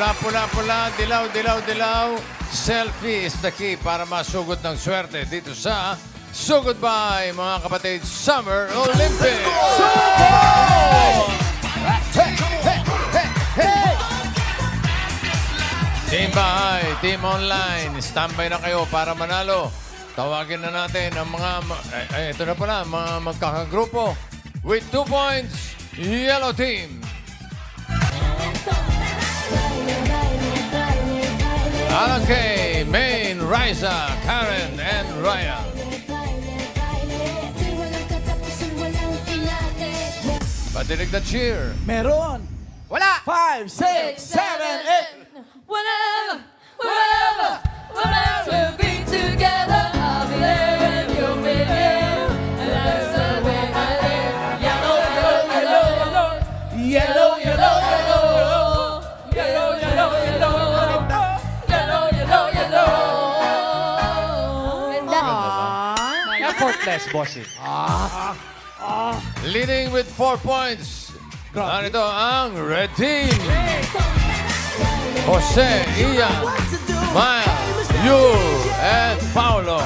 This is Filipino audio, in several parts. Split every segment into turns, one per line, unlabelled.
Pula, pula, pula, dilaw, dilaw, dilaw. Selfie is the key para masugod ng swerte dito sa Sugod by mga kapatid Summer Olympics. Team bahay, team online, standby na kayo para manalo. Tawagin na natin ang mga, ito na pala, mga magkakagrupo. With 2 points, Yellow Team. Alan Kay, Maine, Riza, Karen, and Ryan. Patinig na cheer.
Meron.
Wala!
5, 6, 7, 8.
Whenever, wherever, whenever we'll be together, I'll be there when you're with you. And that's the way I live. Yellow, yellow, yellow, yellow. Yellow, yellow, yellow. Yellow, yellow, yellow. Yellow, yellow, yellow.
Effortless, bossing.
Leading with 4 points. Narito ang Red Team. Jose, Ian, Miles, Yul, and Paulo.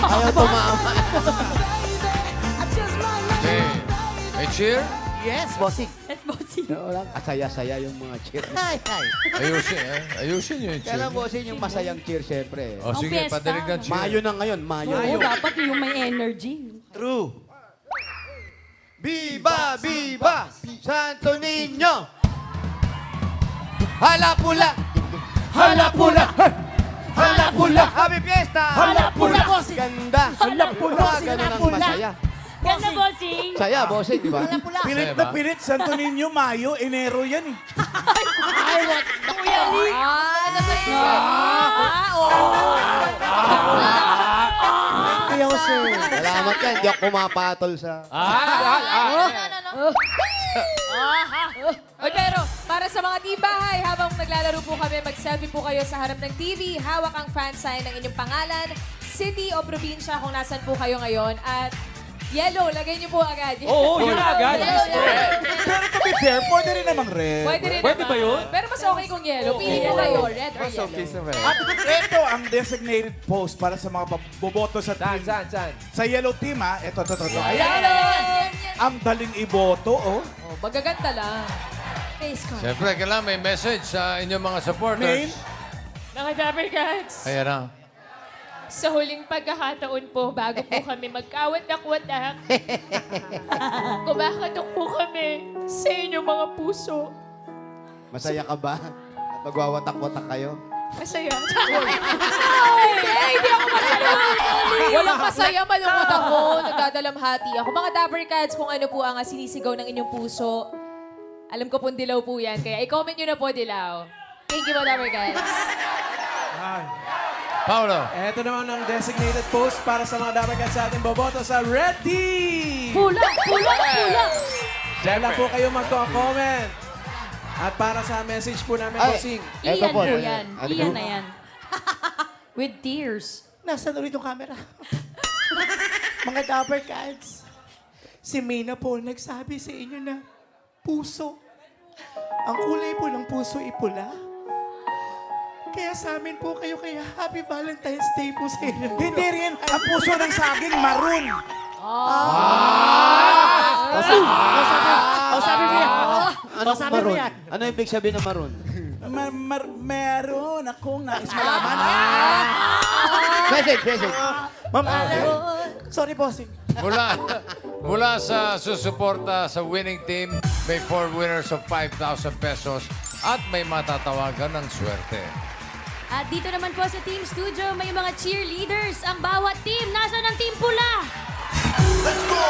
Ayaw tumama.
May cheer?
Yes, bossing.
Let's bossing.
Oo lang. Asaya-saya yung mga cheer. Ay, ay.
Ayusin nyo yung cheer.
Kailan bossing yung masayang cheer, syempre.
O sige,
fiesta.
patinig ng cheer.
Mayo na ngayon, Mayo.
Oo, dapat yung may energy.
True. Viva, viva, Santo Niño! Hala pula! Hala pula! Hala pula! Happy Fiesta!
Hala pula, bossing!
Ganda!
Hala pula,
Ganun ang
pula.
masaya.
Ganda, bossing.
Saya, bossing, di ba?
Pilit na pilit, Santo Niño, Mayo, Enero yan eh.
Kuya Lee.
Kaya ko sir. Salamat ka, hindi ako pumapatol sa...
O pero, para sa mga team bahay, habang naglalaro po kami, mag-selfie po kayo sa harap ng TV, hawak ang fan sign ng inyong pangalan, city o probinsya kung nasan po kayo ngayon, at yellow, lagay niyo po agad.
Oo, yun agad.
Pero to be fair, pwede rin namang red.
Pwede rin
Pwede
naman.
ba yun?
Pero mas okay kung yellow. Pili po kayo, red or yellow.
At ito ang designated post para sa mga boboto sa team.
Saan?
Sa yellow team ha, ito. Ayan.
Yellow!
Ang daling iboto, oh.
Oh, magaganda lang. Face card.
Siyempre, kailangan may message sa inyong mga supporters.
Main.
Mga Dabber Cats,
Ayan na.
sa huling pagkakataon po, bago po kami magkawatak-watak, kumakatok po kami sa inyong mga puso.
Masaya ka ba? At magwawatak-watak kayo?
Masaya. Hindi ako masaya. Walang masaya, malungkot ako. Nagdadalamhati ako. Mga Dabber Cats, kung ano po ang sinisigaw ng inyong puso, alam ko pong dilaw po yan. Kaya i-comment nyo na po dilaw. Thank you po, Dabber Cats.
Paulo.
Ito naman ang designated post para sa mga dapat sa ating boboto sa Red Team.
Pula, pula, pula.
Diyan lang po kayo magko-comment. At para sa message po namin,
Ay.
bossing.
Eto
Iyan
po,
po
ano
yan.
yan?
Iyan na yan. With tears.
Nasaan ulit yung camera? Mga Dabber Cats, si Mina po nagsabi sa inyo na puso. Ang kulay po ng puso ay pula. Kaya sa amin po kayo, kaya Happy Valentine's Day po sa inyo. Hindi rin. Ang puso ng saging, maroon.
Sabi mo yan. Anong
sabi mo
maroon?
yan?
Ano ibig sabihin ng maroon?
Meron akong nais malaman.
Message.
Ma'am Allen. Sorry, bossing.
Mula sa susuporta sa winning team, may 4 winners of 5,000 pesos at may matatawagan ng swerte.
At dito naman po sa Team Studio, may mga cheerleaders. Ang bawat team, nasa ng Team Pula? Let's go!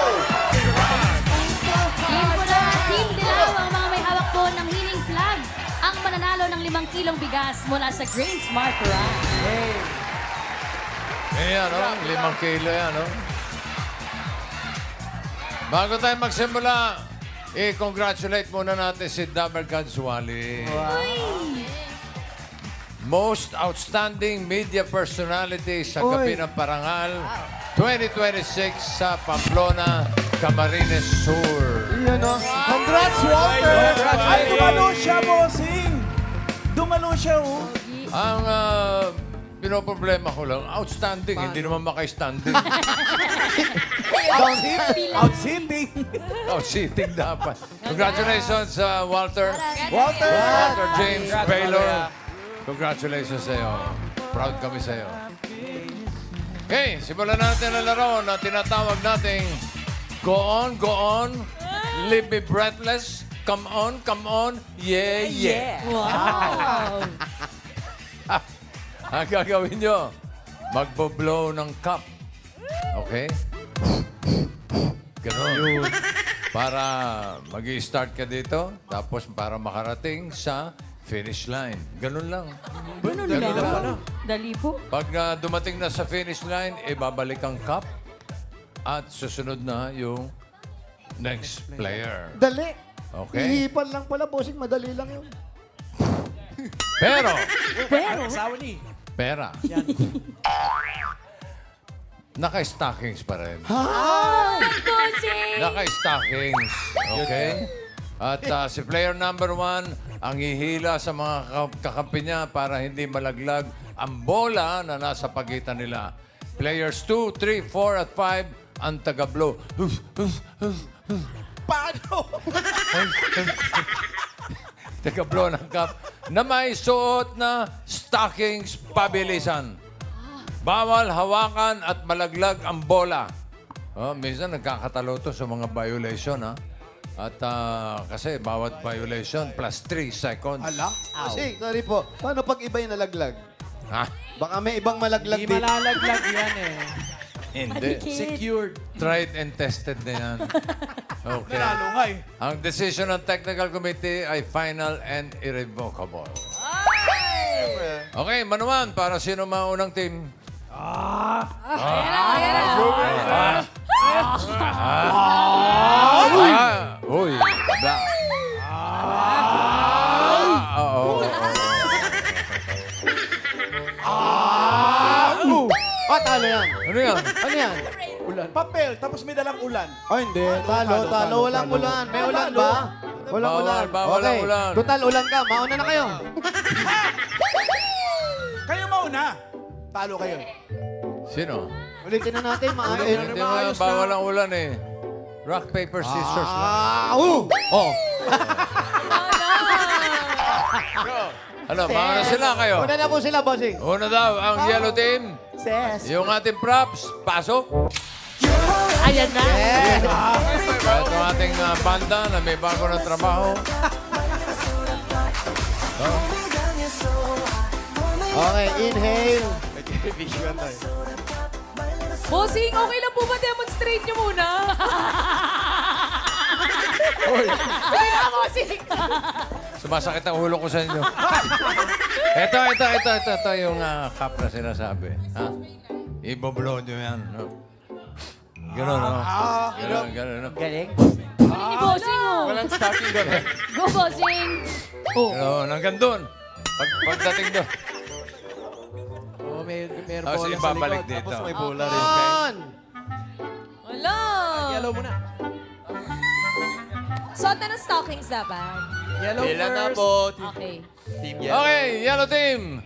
Team Pula, Team Dilaw, ang mga may hawak po ng healing flag. Ang mananalo ng 5 kilong bigas mula sa Grain Smart Rice.
Ayan, 5 kilo yan, Bago tayo magsimula, i-congratulate muna natin si Dabber Cats Wally. Most Outstanding Media Personality sa Gabi ng Parangal 2026 sa Pamplona, Camarines Sur.
Yan o. Congrats, Walter!
Ay, dumalo siya, bossing! Dumalo siya, oh.
Ang pinoproblema ko lang, outstanding, hindi naman maka-standing.
Outsitting!
Outsitting dapat. Congratulations, Walter.
Walter!
Walter James Baylor. Congratulations sa iyo. Proud kami sa iyo. Okay, simulan natin ang laro na tinatawag nating Go on, leave me breathless, come on, yeah, yeah.
Wow.
Ang gagawin nyo, magbo-blow ng cup. Okay? Ganun. Para mag-i-start ka dito, tapos para makarating sa finish line. Ganun lang.
Ganun lang. Dali po.
Pag dumating na sa finish line, ibabalik ang cup at susunod na yung next player.
Dali.
Okay?
Ihipan lang pala, bossing. Madali lang yun.
Pero,
Asawa ni.
pera. Naka-stockings pa rin.
Bossing!
Naka-stockings. Okay? At si player number 1 ang hihila sa mga kakampi niya para hindi malaglag ang bola na nasa pagitan nila. Players 2, 3, 4, at 5 ang taga-blow.
Paano?
Taga-blow ng cup na may suot na stockings pabilisan. Bawal hawakan at malaglag ang bola. Oh, minsan nagkakatalo to sa mga violation, ha? At kasi bawat violation plus 3 seconds.
Ala?
Bossing, sorry po. Paano pag iba yung nalaglag?
Ha?
Baka may ibang malaglag
Hindi
dito.
malalaglag yan eh.
Hindi.
Secured.
Tried and tested na yan. Okay.
Nanalo nga eh.
Ang decision ng technical committee ay final and irrevocable. Okay, manuman, para sino maunang team? Uy, bla. Oo.
Talo yan.
Ano yan?
Ano yan?
Ulan. Papel, tapos may dalang ulan.
Oh, hindi. Talo. Walang ulan. May ulan ba? Walang
Bawal,
ulan.
bawal ang ulan.
Total, ulan ka. Mauna na kayo.
Kayo mauna. Talo kayo.
Sino?
Ulitin na natin.
Hindi mo bawal ang ulan eh. Rock, paper, scissors lang.
Oh.
Ano, mauna sila kayo?
Una na po sila, bossing.
Una daw, ang yellow team.
Ses.
Yung ating props, pasok.
Ayan na.
Ito ang ating banda na may bago na trabaho.
Okay, inhale.
Bossing, okay lang po ba demonstrate nyo muna? Sige na, bossing!
Sumasakit ang ulo ko sa inyo. Ito yung cup na sinasabi. Ha? Iboblow nyo yan. No? Ganun, no? Ganun, no?
Galing.
Ni Bossing, oh.
Walang stocking doon.
Go, Bossing! Oh.
Ganun, hanggang doon. Pagdating doon.
Oh, may
Tapos
bola sa
ibabalik
likod.
dito.
Tapos may
bola
bola.
On.
Wala!
Yellow muna.
Suot na ng stockings dapat.
Yellow first.
Okay.
Okay, yellow team.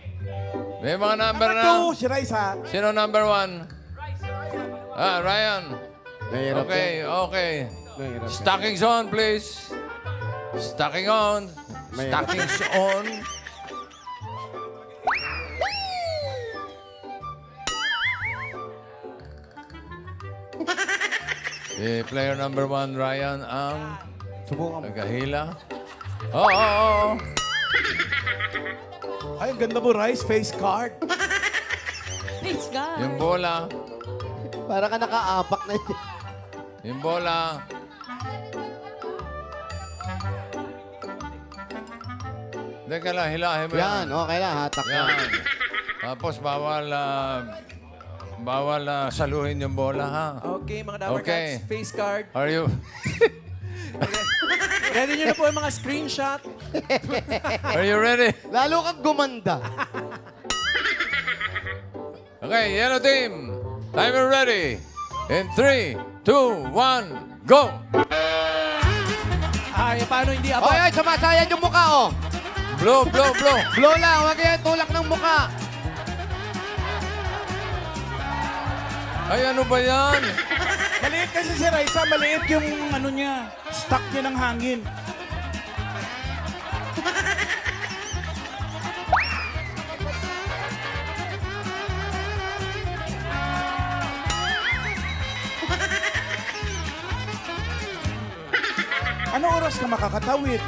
May mga number
Number
na.
2, si Raisa.
Sino number 1? Ryan.
Mahirap
Okay, okay. Stockings on, please. Stocking on. Stockings on. Si player number 1, Ryan, ang
Subukan mo.
nagahila. Oo.
Ay, ang ganda mo, Rice. Face card.
Please, God.
Yung bola.
Para ka nakaapak na yun.
Yung bola. Hindi ka lang, hilahin mo
Yan, okay lang. Hatak
Yan.
yan.
Tapos bawal saluhin yung bola, ha?
Okay, mga Dapper
Okay.
Cats. Face card.
Are you?
Ready nyo na po yung mga screenshot.
Are you ready?
Lalo kang gumanda.
Okay, yellow team. Timer ready. In 3, 2, 1, go!
Ay, paano hindi abot?
Ay, sumasayad yung mukha, oh.
Blow, blow, blow.
Blow lang, huwag yan tulak ng mukha.
Ay, ano ba yan?
Maliit kasi si Raisa, maliit yung ano niya, stock niya ng hangin. Ano oras ka makakatawid?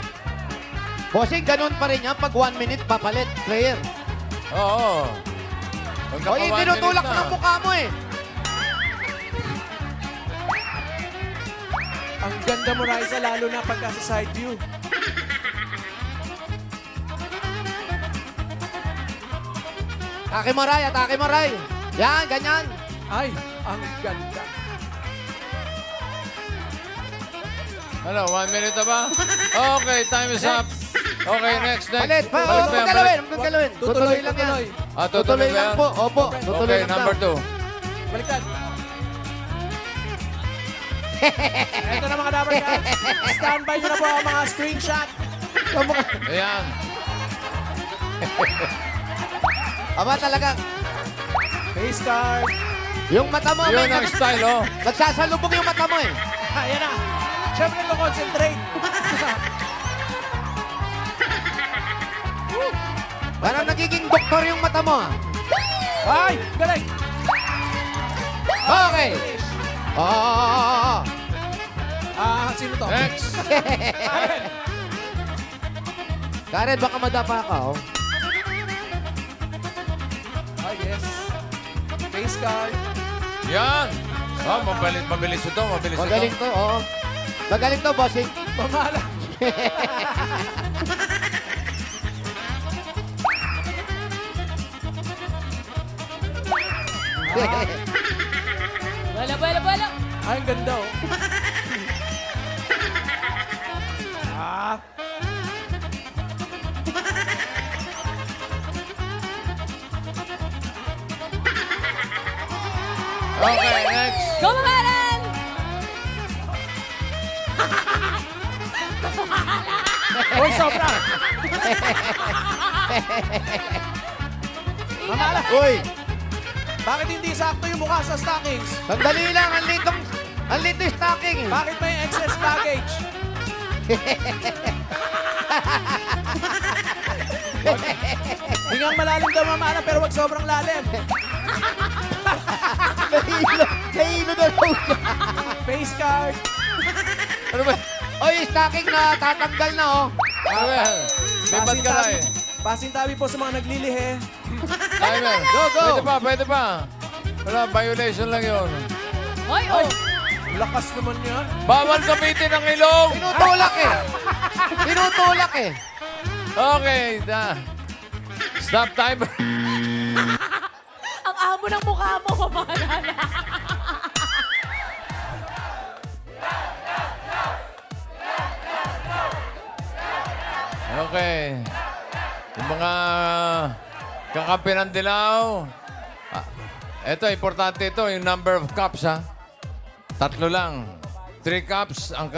Bossing, ganun pa rin yan. Pag 1 minute, papalit. Player.
Oo.
O, tinutulak mo ng mukha mo eh.
Ang ganda mo, Raisa, lalo na pagka sa side view.
Atake mo, Ray. Atake mo, Ray. Yan, ganyan.
Ay, ang ganda.
Ano, 1 minute na ba? Okay, time is up. Okay, next.
Palit.
Palit
Pa,
ba
huwag
yan?
galawin. Huwag galawin.
Tutuloy,
Tutuloy lang yan.
tutuloy.
Ah, tutuloy
Tutuloy
ba
lang
yan?
po. Opo, tutuloy
Okay,
lang
number
daw.
2.
Baliktad. Ito na mga Dapper Cats. Standby nyo na po ang mga screenshot.
Ayan.
Aba talaga.
Face card.
Yung mata mo,
Yun
may
ang style, oh.
nagsasalubong yung mata mo eh.
Ayan na. Siyempre, concentrate.
Parang nagiging doktor yung mata mo. ah.
Ay, galing.
Okay. Oh.
Sino to?
Next.
Karen, baka madapa ka, oh.
Yes. Face card.
Yan. Oh, mabilis ito, mabilis ito.
Magaling to, oo. Magaling to, bossing.
Pamala.
Wala, wala, wala.
Ay, ang ganda, oh. Ah.
Okay, next.
Go, Mamaran!
Uy, sobra. Mamala.
Uy,
Bakit hindi sakto yung mukha sa stockings?
sandali lang. Ang litong stocking eh.
Bakit may excess baggage? Hingang malalim daw mamana pero wag sobrang lalim.
Nahilo na daw siya.
Face card.
Ano ba?
Oy, stocking na tatanggal na, oh.
Ano ba yan? May bad ka na eh.
Pasintabi po sa mga naglilihe.
Timer.
Go, go.
Pwede pa, pwede pa. Wala, violation lang yun.
Hoy, oh!
Lakas naman yan.
Bawal gamitin ang ilong.
Tinutulak eh. Tinutulak eh.
Okay, stop timer.
Ang amo ng mukha mo, Mamaran.
Okay. Yung mga kakampi ng dilaw. Ito, importante ito, yung number of cups, ha? 3 lang. 3 cups. Ang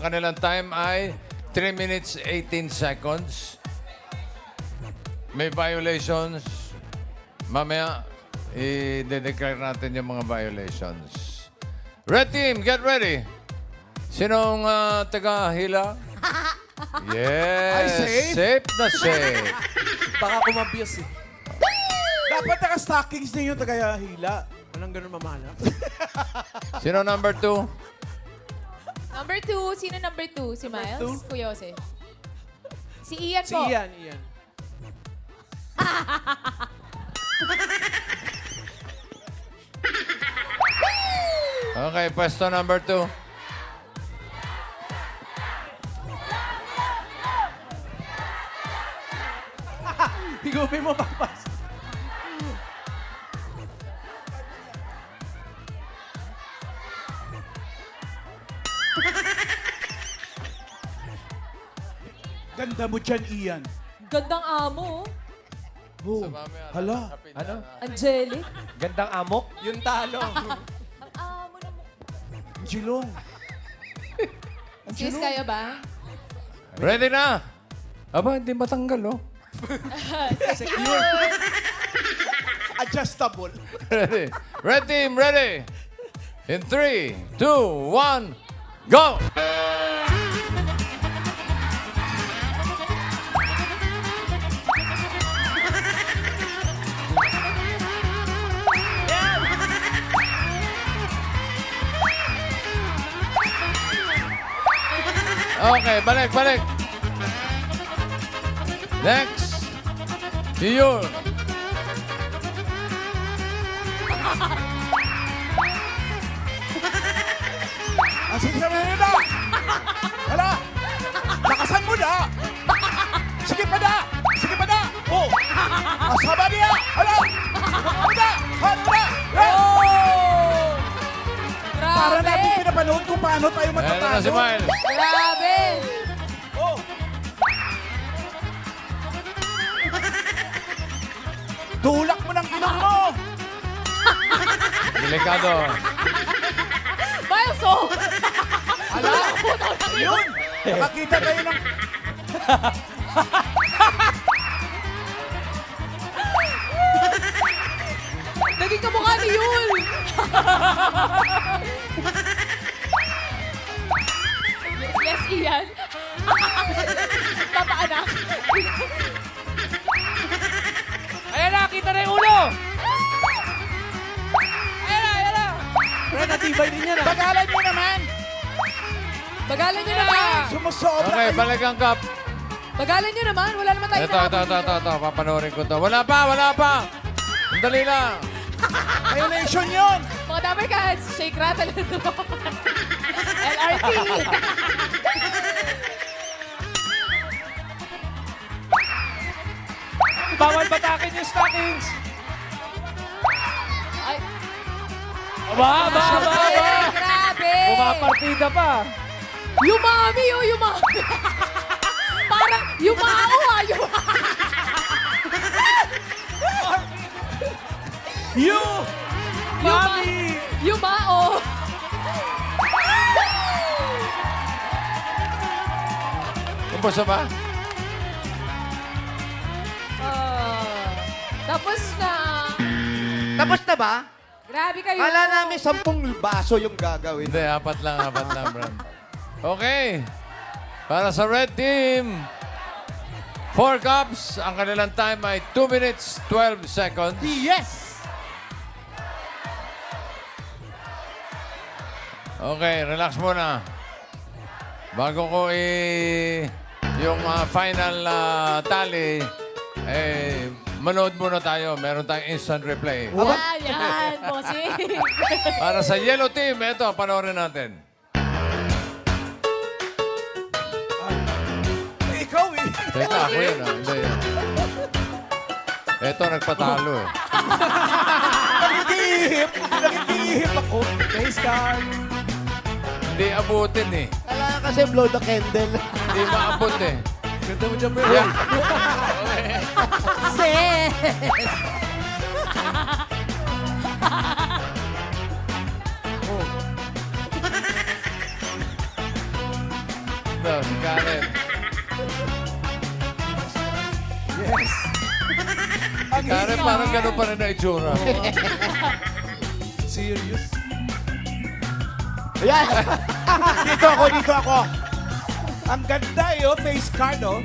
kanilang time ay 3 minutes 18 seconds. May violations. Mamaya, i-declare natin yung mga violations. Red team, get ready. Sinong taga-hila? Yes.
Ay, safe?
Safe na safe.
Baka kumabiyos eh.
Dapat naka-stockings din yung tagahila.
Anong ganun mamala?
Sino number 2?
Number 2, sino number 2? Si Miles? Kuya Jose? Si Ian
Si
po.
Ian.
Okay, pwesto number 2.
Higupin mo, papas.
Ganda mo dyan, Ian.
Gandang amo.
Oh. Hala.
Ano?
Angelic?
Gandang amok.
Yung talo.
Ang amo na mo.
Jilong.
Sis, kaya ba?
Ready na? Aba, hindi matanggal, oh.
Adjustable.
Ready? Red team, ready? In 3, 2, 1, go! Okay, balik, balik. Next. Yun.
Asin sa mga na! Hala! Lakasan mo na! Sige pa na! Sige pa na! Oh! Asaba niya! Hala! Ano na? Ano na?
Oh!
Para
Grabe!
natin pinapanood kung paano tayo
Ayan na
matatalo.
si Miles.
Grabe!
Oh! Tulak mo ng ilong mo!
Delikado.
Miles, oh!
Hala! Yun! Nakakita tayo ng...
Naging kamukha ni Yul! Yes, Ian. Papaanak.
Ayan na, kita na yung ulo.
Ayan na.
Pre, natibay din yan. Bagalan nyo naman!
Bagalan nyo naman.
Sumusobra
Okay,
kayo.
balik ang cup.
Bagalan nyo naman. Wala naman tayo
Ito. Papanoorin ko to. Wala pa. Sandali lang.
Violation yun!
Mga Dapper Cats, shake, rattle, and roll. LRT.
Bawal batakin yung stockings.
Ay,
Aba.
grabe.
Pumapartida pa.
Yumami, oh, yumami. Parang yumao, ah, yumao.
You! Mami!
Yumao.
Kumpusa ba?
Tapos na.
Tapos na ba?
Grabe kayo.
Kala namin 10 baso yung gagawin.
Hindi, apat lang, Brad. Okay. Para sa red team, 4 cups. Ang kanilang time ay 2 minutes, 12 seconds.
Yes!
Okay, relax muna. Bago ko yung final tally, manood muna tayo. Meron tayong instant replay.
Yan, bossing.
Para sa yellow team, ito, panoorin natin.
Ikaw eh!
Teka, ako yun. Hindi yan. Ito, nagpatalo eh.
Nagtihip ako. Face card.
Hindi abutin eh.
Kala kasi blow the candle.
Hindi maabot eh.
Ganda mo dyan, pero.
Yan.
Sis.
Ito, si Karen.
Yes.
Si Karen parang ganun pa rin na itsura.
Serious?
Ayan.
Dito ako. Ang ganda eh, oh. Face card, oh.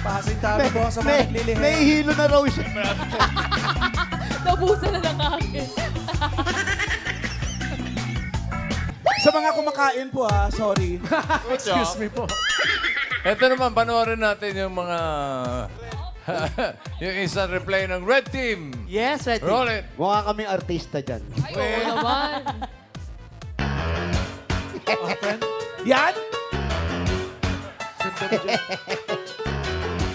Passing tabi po sa mga naglilihi.
Nahihilo na raw siya.
Nabusan na ng akin.
Sa mga kumakain po, ha. Sorry.
Excuse me po. Ito naman, panoorin natin yung mga... yung instant replay ng red team.
Yes, ready.
Roll it.
Mukha kaming artista dyan.
Ay, oo naman.
Yan?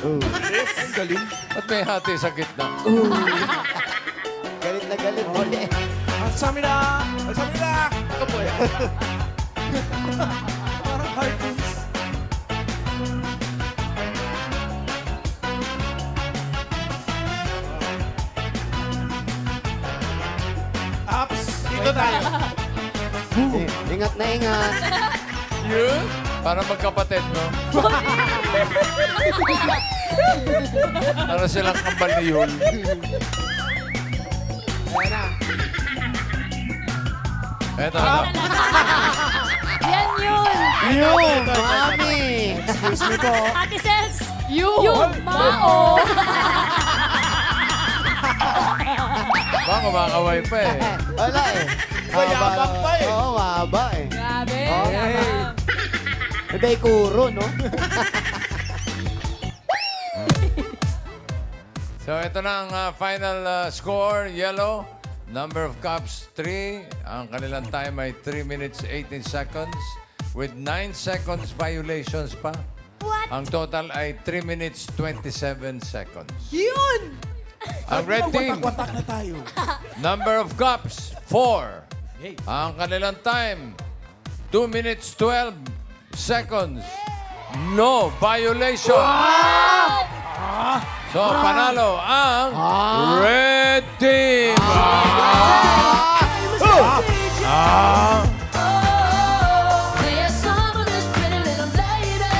Ang galing.
At may hati sa gitna.
Galit na galit.
Ang samina! Ang samina! Ito po yan. Parang cartoons.
Ingat na ingat.
Yun? Para magkapatid, no? Para silang kambal ni Yul. Eto, eto.
Yan yun.
Yun, mami.
Excuse me po.
Ate Ses. Yung mao.
Baka kumakaway pa eh.
Wala eh.
Mayabang pa eh.
Oo, mahaba eh.
Grabe.
Okay.
yabang.
Hindi, kuro, no?
So, ito na ang final score. Yellow, number of cups, 3. Ang kanilang time ay 3 minutes 18 seconds with 9 seconds violations pa. Ang total ay 3 minutes 27 seconds.
Yun!
Ang red team,
Watak na tayo.
number of cups, 4. Ang kanilang time, 2 minutes 12 seconds. No violation. So, panalo ang red team.
There's some of this pretty little lady.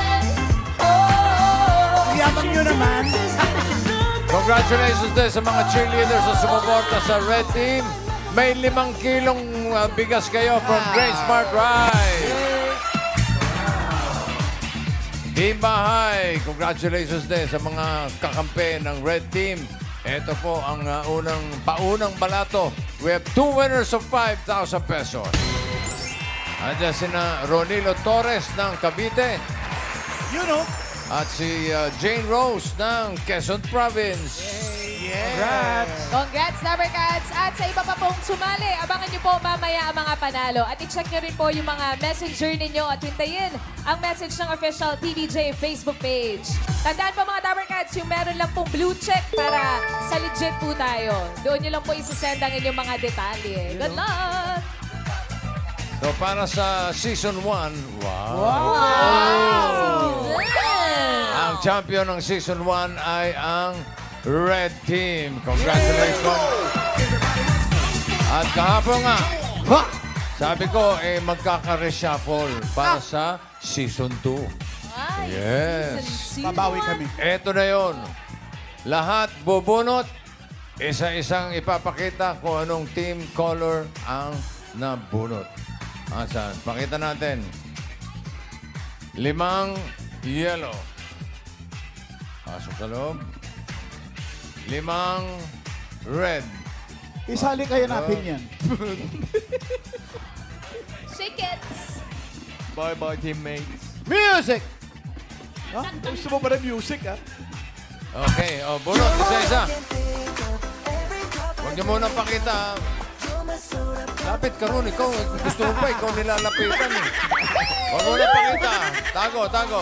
Oh.
Yabang nyo naman.
Congratulations din sa mga cheerleaders na sumuporta sa red team. May 5 kilong bigas kayo from Grace Smart Ride. Team Bahay, congratulations din sa mga kakampi ng red team. Ito po ang paunang balato. We have 2 winners of 5,000 pesos. Andiyan sina Ronilo Torres ng Cavite
You know.
at si Jane Rose ng Quezon Province.
Congrats, Dabber Cats! At sa iba pa pong sumali, abangan niyo po mamaya ang mga panalo. At i-check niyo rin po yung mga messenger ninyo at hintayin ang message ng official TVJ Facebook page. Tandaan po mga Dabber Cats, yung meron lang pong blue check para sa legit po tayo. Doon niyo lang po isasend ang inyong mga detalye. Good luck!
So para sa Season 1, ang champion ng Season 1 ay ang Red Team. Congratulations! At kahapon nga, sabi ko, magkaka-reshuffle para sa Season 2. Yes.
Babawi kami.
Eto na yon. Lahat bubunot. Isa-isang ipapakita kung anong team color ang nabunot. Asan? Pakita natin. 5 yellow. Pasok sa loob. 5 red.
Isali kaya natin yan.
Shake it!
Bye-bye, teammates.
Music!
Ha? Gusto mo ba ng music, ha?
Okay, bunot. Isa-isa. Huwag niyo muna pakita. Lapit ka ron. Ikaw, gusto mo pa. Ikaw nilalapitan. Huwag muna pakita. Tago, tago.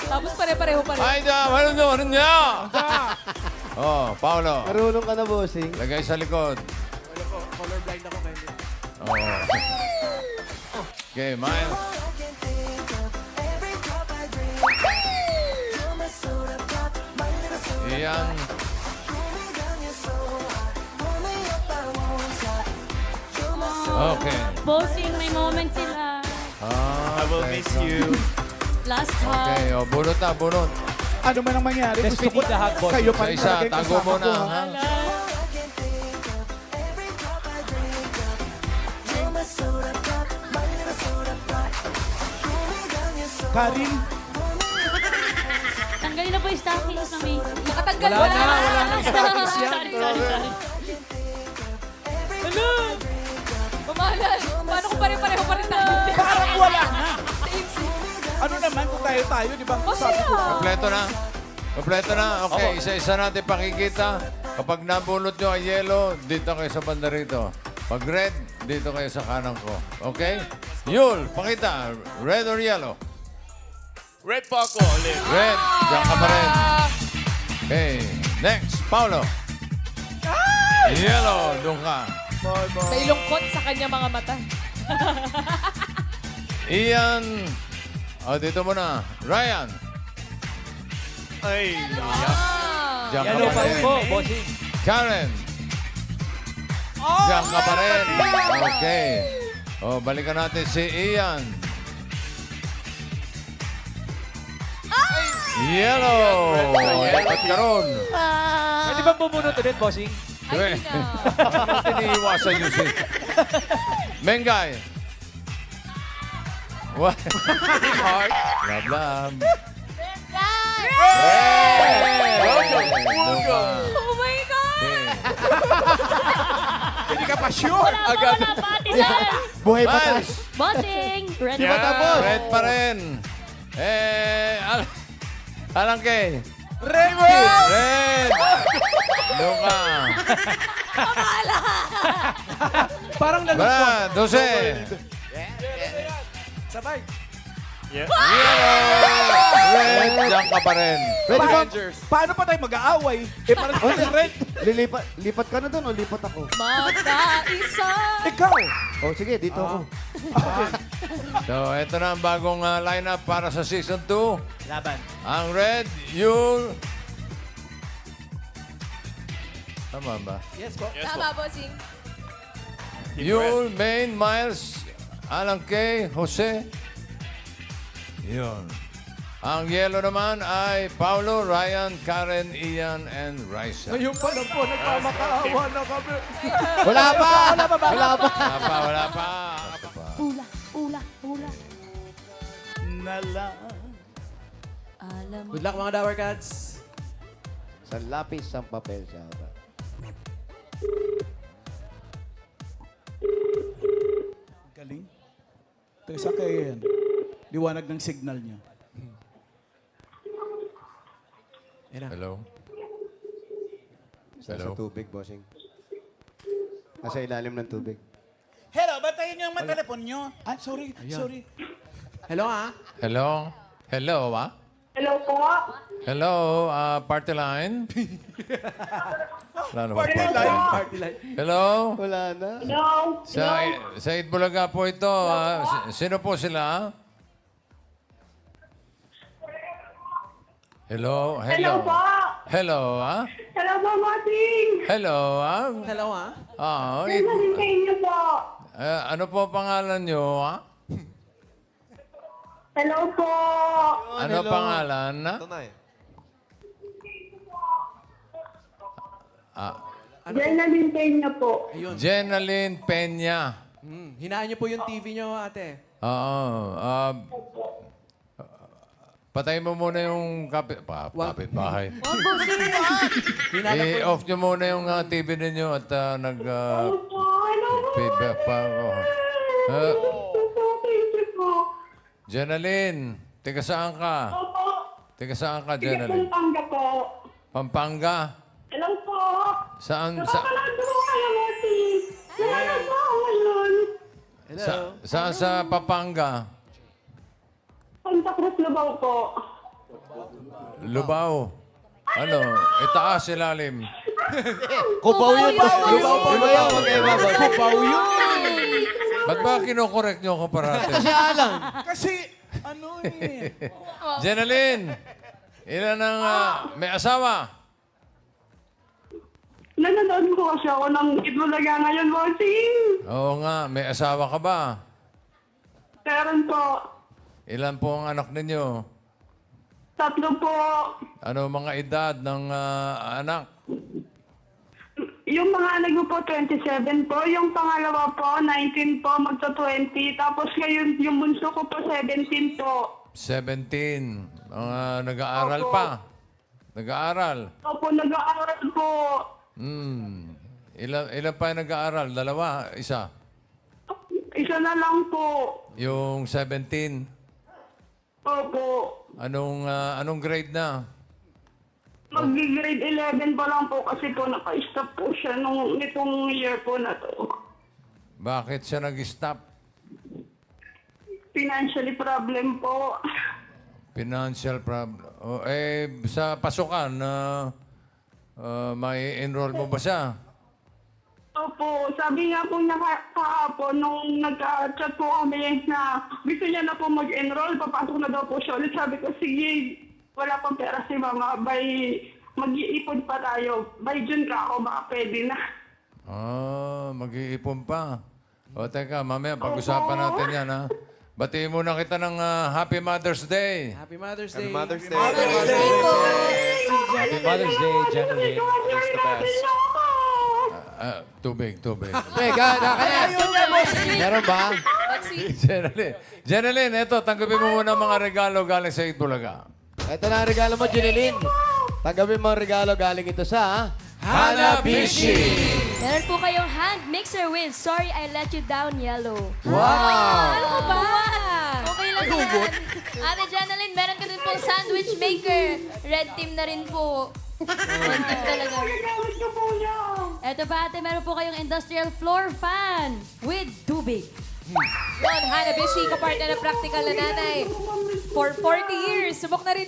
Tapos pare-pareho pa rin.
Ay, ano niya? Oh, Paolo.
Marunong ka na, bossing.
Lagay sa likod.
Colorblind ako kayo.
Oh. Okay, Miles. Iyan. Okay.
Bossing, may moment sila.
Ah,
I will
okay.
miss you.
Last hug.
Okay, bunot na, bunot.
Ano man ang mangyari, gusto ko kayo pa rin
Isa-isa,
talaga yung
tago
kasama
mo
ko,
na.
ha?
Ha?
Karin,
Tanggalin na po yung stockings, mami.
Nakatanggal wala na.
wala nang status yan.
Sorry.
Mamahalan. Paano kung pare-pareho pa rin tayo?
Parang wala na.
Same.
Ano naman kung tayo, di ba?
Masaya.
Sabi ko,
Kompleto na. Kompleto na. Okay, isa-isa natin pakikita. Kapag nabunot nyo ang yellow, dito kayo sa banda rito. Pag red, dito kayo sa kanan ko. Okay? Yul, pakita. Red or yellow?
Red po ako, ulit.
Red. Diyan ka pa rin. Okay. Next, Paulo. Yellow. Doon ka.
May lungkot sa kanya mga mata.
Ian. Dito muna. Ryan.
Ay,
Diyan ka
Yellow
pa
pa
rin.
po, bossing.
Karen. Diyan ka pa rin. Okay. Oh, balikan natin si Ian. Yellow! At karon.
Pwede ba bumunot ulit, bossing?
Ay, di na.
Natin iiwasan yun si... Mengay. What? Heart. Love, love.
Oh my God!
Hindi ka pa sure.
Agad. Wala pa, Ate Sal.
Buhay pa tayo.
Miles.
Bossing. Ready
Di ba tapos?
Red pa rin. Alangke.
Red!
Red. Luka.
Parang
Bara, 12.
Sabay.
Yellow. Red. Diyan ka pa rin.
Pwede ba?
Paano pa tayo mag-aaway? Parang red.
Lipat ka na doon o lipat ako?
Magkaisa.
Ikaw.
O sige, dito ako.
So, ito na ang bagong lineup para sa Season 2.
Laban.
Ang Red, Yul. Tama ba?
Yes po.
Tama, bossing.
Yul, Main, Miles, Alan K, Jose. Yun. Ang yellow naman ay Paulo, Ryan, Karen, Ian, and Raisa.
Ngayon pa lang po, nagmamakaawa na kami.
Wala pa! Wala pa!
Wala pa.
Hula, hula, hula.
Nala.
Alam mo.
Good luck mga Dower Cats.
Sa lapis, sa papel siya.
Galing. Tesa kayo yan. Liwanag ng signal niya.
Hello?
Sa
Hello?
tubig, bossing. Nasa ilalim ng tubig.
Hello, batayin niyo ang mga telepon niyo. Ah, sorry.
Hello ha?
Hello? Hello, ba?
Hello po.
Hello, party line? Wala na ba?
Party line.
Hello?
Wala na.
Hello.
Sa Itbulaga po ito. Sino po sila? Hello?
Hello po.
Hello,
Hello po, Martin.
Hello,
Hello ha?
Nandun sa inyo po.
ano po pangalan nyo,
Hello po.
Ano pangalan?
Diyan na din sa inyo po.
Jenaline Peña.
Hinaan niyo po yung TV niyo, ate.
Oo. Patay mo muna yung kapitbahay.
Hinaan po
I-off nyo muna yung TV ninyo at nag...
Hello po. Hello po.
feedback pa ako.
Thank you po.
Jenaline, tiga saan ka?
Opo.
Tiga saan ka,
Sige,
Jenaline?
Pampanga po.
Pampanga?
Hello po.
Saan?
Napapanood ko kayo, Martin. Nanonood po ako ngayon.
Saan sa Pampanga?
Santa Cruz Lubao po.
Lubao. Ano? Itaas, ilalim.
Kubaw yun! Kubaw yun! Mag-iba, bossing.
Kubaw yun!
Ba't ba kinokorek nyo ako parati?
Kasi Alan.
Kasi, ano eh.
Jenaline, ilan ang may asawa?
Nanonood ko kasi ako ng Itbulaga ngayon, Martin.
Oo nga, may asawa ka ba?
Meron po.
Ilan po ang anak ninyo?
3 po.
Ano mga edad ng anak?
Yung mga anak ko po, 27 po. Yung pangalawa po, 19 po, magto-20. Tapos ngayon, yung bunso ko po, 17 po.
17. Mga nag-aaral
Opo.
pa. Nag-aaral.
Opo, nag-aaral po.
Ilan pa yung nag-aaral? Dalawa? Isa?
Isa na lang po.
Yung 17.
Opo.
Anong grade na?
Mag-grade 11 pa lang po kasi po naka-stop po siya nitong year po na to.
Bakit siya nag-stop?
Financially problem po.
Financial problem. Sa pasukan, may enroll mo ba siya?
Opo, sabi nga po niya kahapon nung nagka-chat po kami na gusto niya na po mag-enroll, papasok na daw po siya ulit. Sabi ko, sige, wala pang pera si mama, mag-iipon pa tayo. By June ka ako, baka pwede na.
Mag-iipon pa. O teka, mamaya pag-usapan natin yan, ha? Batiin muna kita ng Happy Mother's Day.
Happy Mother's Day.
Mother's Day.
Happy Mother's Day, January.
It's the best.
Tubig.
Teka, meron ba?
Jeneline, eto, tanggapin mo muna mga regalo galing sa Itbulaga.
Ito na ang regalo mo, Jeneline. Tanggapin mo ang regalo galing ito sa
Hanabishi!
Meron po kayong hand mixer with Sorry I Let You Down Yellow.
Wow!
Ano ba?
Okay lang yan. Ate Janeline, meron ka din pong sandwich maker. Red team na rin po. Red team talaga.
Gamit ko po yan.
Eto pa ate, meron po kayong industrial floor fan with tubig.
Yun, Hanabishi, kapartner na practical na nanay. For 40 years, subok na rin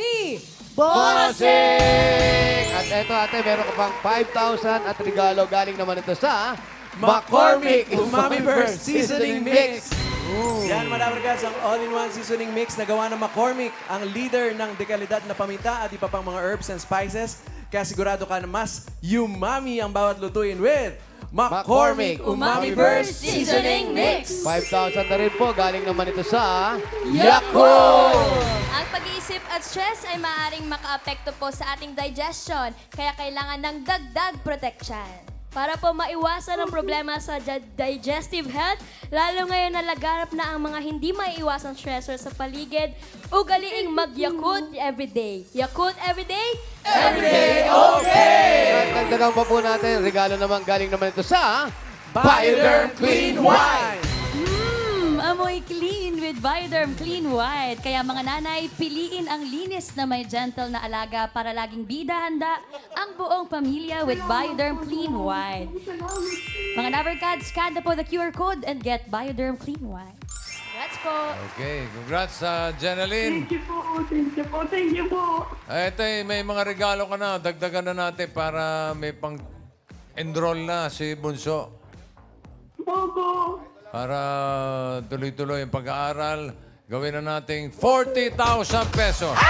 Bossing! At eto ate, meron ka pang 5,000 at regalo galing naman ito sa McCormick Umami Burst Seasoning Mix.
Yan, mga Dabarkads, ang all-in-one seasoning mix na gawa ng McCormick, ang leader ng dekalidad na paminta at iba pang mga herbs and spices. Kaya sigurado ka na mas umami ang bawat lutuin with McCormick
Umami Burst Seasoning Mix.
5,000 na rin po galing naman ito sa Yakult!
Ang pag-iisip at stress ay maaaring makaapekto po sa ating digestion, kaya kailangan ng dagdag protection. Para po maiwasan ang problema sa digestive health, lalo ngayon na laganap na ang mga hindi maiiwasang stressor sa paligid, ugaliing mag-Yakult everyday. Yakult everyday, everyday okay!
At dagdagan pa po natin, regalo naman galing naman ito sa Bioderm Clean White!
Amoy clean with Bioderm Clean White. Kaya mga nanay, piliin ang linis na may gentle na alaga para laging bida-handa ang buong pamilya with Bioderm Clean White. Mga Dabarkads, scan na po the QR code and get Bioderm Clean White. That's po.
Okay, congrats sa Jeneline.
Thank you po. Thank you po. Thank you po.
Ito, may mga regalo ka na. Dagdagan na natin para may pang-enroll na si Bunso.
Opo.
Para tuloy-tuloy ang pag-aaral, gawin na nating 40,000 pesos.
Thank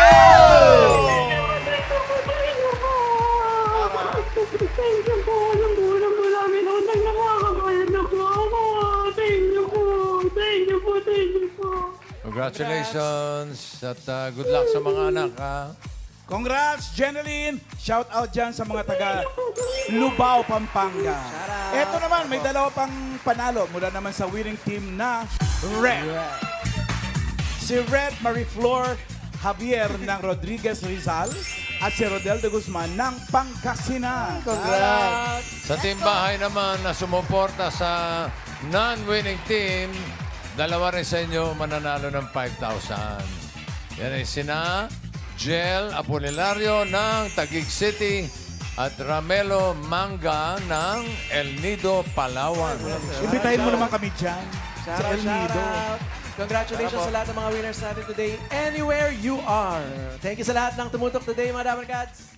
you po. Alam po namin utang nakakabayad na po ako. Thank you po. Thank you po. Thank you po.
Congratulations at good luck sa mga anak. Ha?
Congrats, Jeneline! Shout out dyan sa mga taga Lubao, Pampanga. Ito naman, may dalawa pang panalo mula naman sa winning team na Red. Si Red Mariflor Javier ng Rodriguez Rizal at si Rodel de Guzman ng Pangasinan.
Congrats!
Sa team bahay naman na sumuporta sa non-winning team, dalawa rin sa inyo mananalo ng 5,000. Yan ay sina Jel Apolinario ng Taguig City at Ramelo Manga ng El Nido, Palawan.
Imbitahin mo naman kami dyan sa El
Shout
Nido.
out. Congratulations sa lahat ng mga winners natin today, anywhere you are. Thank you sa lahat ng tumutok today, mga Dabarkads.